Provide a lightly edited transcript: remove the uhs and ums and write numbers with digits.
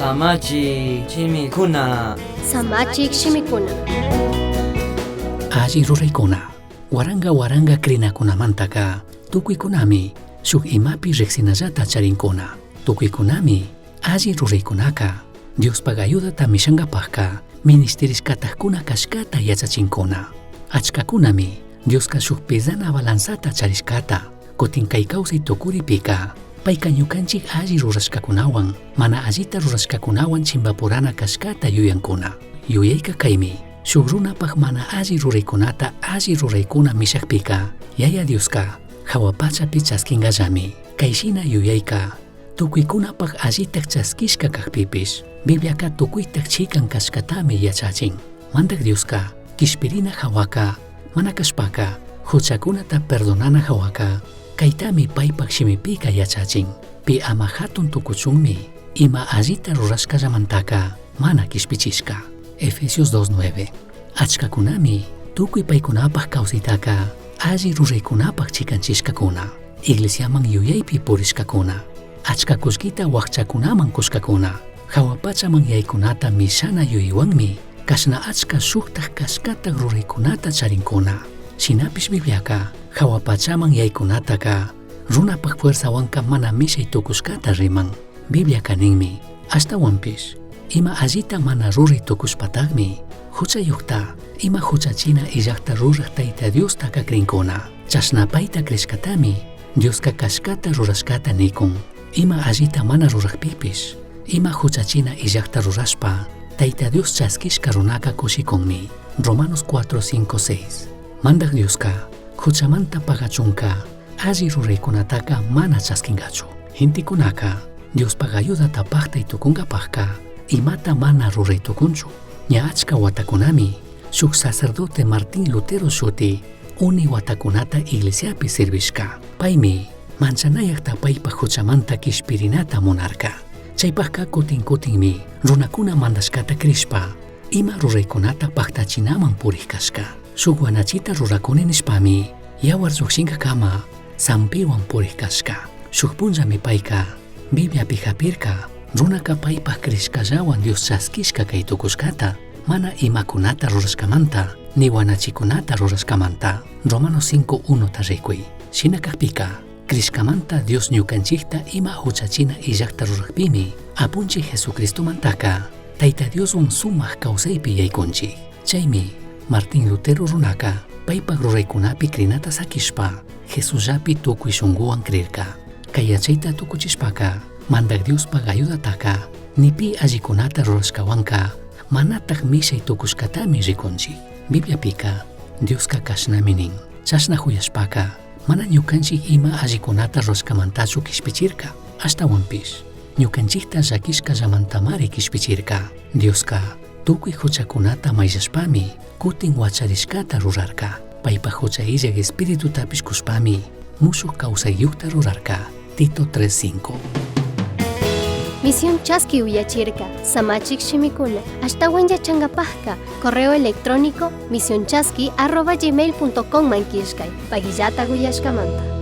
Samachi chimikuna. Samachik shimikuna. Alli ruraykuna, waranga krinakunamantaka tukuykunami shuk imapi riqsinallata charinkuna. Tukuykunami alli ruraykunaka Diospag ayudata mishankapaqqa ministerishkataqkuna kashkata yachachinkuna. Achkakunami Dioska shuk pesana balanzata charishkata kutin kay kawsay tukuripika payka ñukanchik alli rurashkakunawan mana allita rurashkakunawan chimbapurana kashkata yuyankuna. Yuyayka kaymi shuk runapaq mana alli ruraykunata alli ruraykuna mishakpika Yaya Dioska hawapachapi chaskingallami. Kayshina yuyayka tukuykunapaq allitaq chaskishka kaqpipish Bibliaka tukuytaq chikan kashkatami yachachin. Mantak Dioska kishpirina hawaka mana kashpaka huchakunata perdonana hawaka kaytami paypaq shimipika yachachin. Pi ama hatun tukuchunmi ima allita rurashkallamantaka mana kishpichishka. Efesios 2:9. Achkakunami tukuy paykunapaq kawsaytaka alli ruraykunapaq chikanchishkakuna. Iglesiaman yuyaypi purishkakuna. Achka kuskita waqchakunaman kuskakuna. Hawapachaman yaykunata mishana yuyaywanmi kashna achka shuktaq kashkataq ruraykunata charinkuna. Shinapish Bibliaka hawapachaman yaykunataka runapaq fuerzawanka mana mishay tukushkata riman. Bibliaka ninmi ashtawanpish ima allita mana ruray tukushpataqmi huchayuqta ima huchachina illaqta ruraq Tayta Diosta kakrinkuna. Chashna payta krishkatami Dioska kashkata rurashkata nikun. Ima allita mana ruraqpipish ima huchachina illaqta rurashpa Tayta Dios chaskishka runaka kushikunmi. Romanos 4:5-6. Mandak Dioska huchamanta pagachunka alli ruraykunataka mana chaskingachu. Hintikunaka Diospaq ayudata paqtay tukunkapaqqa imata mana ruraytukunchu. Ña achka watakunami shuk sacerdote Martín Lutero shuti uni watakunata iglesiapi sirvishka. Paymi manchanayaqta paypaq huchamanta kishpirinata munarka. Chaypaqqa kutinmi runakuna mandashkata krishpa ima ruraykunata paqtachinaman puriq kashka. Shuk wanachita rurakuni nishpami yawar lluqshinkakama sampiwan puriq kashka. Shuk punllami payka Bibliapi hapirka runaka paypaq krishkallawan Dios chaskishka kay tukushkata mana imakunata rurashkamanta ni wanachikunata rurashkamanta. Romanos 5:1 tarikuy. Shina kaqpika krishkamanta Dios ñukanchikta ima huchachina illaqta ruraqpimi apunchik Jesucristomantaka Tayta Dioswan sumaq kawsaypi yaykunchik. Chaymi Martín Lutero runaka paypaq ruraykunapi krinata sakishpa Jesullapi tukuy shunquwan krirka. Kay yachayta tukuchishpaka mandak Diospaq ayudataka nipi allikunata rurashkawanka manataq mishay tukushkatami rikunchik. Bibliapika Dioska kashnami nin. Chashna huyashpaka mana ñukanchik ima allikunata rurashkamantachu kishpichirka. Ashtawanpish ñukanchikta llakishkallamantamari kishpichirka. Dioska tukuy huchakunata mayllashpami kutin wacharishkata rurarka. Paypaq huchayllak espiritutapish kushpami mushuq kawsayuqta rurarka. Tito 3:5. Misión Chaski Uyachirka, Samachik Shimikuna, Ashtawan Yachangapajka, correo electrónico misionchaski@gmail.com mankishkay, Pagillata Guyashkamanta.